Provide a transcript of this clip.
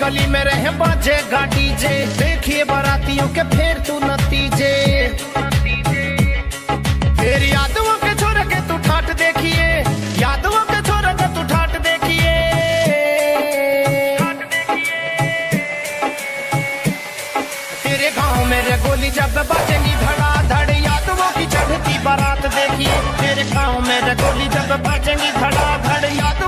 गली में रहे बाजे गाड़ी जे, देखिए बारातियों के फिर तू नतीजे। फिर यादवों के छोरे के तू ठाट देखिए, यादवों के छोरे के तू ठाट देखिए। तेरे गांव में रे गोली जब बाजेगी धड़ाधड़, यादवों की चढ़ती बारात देखिए। तेरे गांव में रे गोली जब बाजेगी धड़ाधड़, याद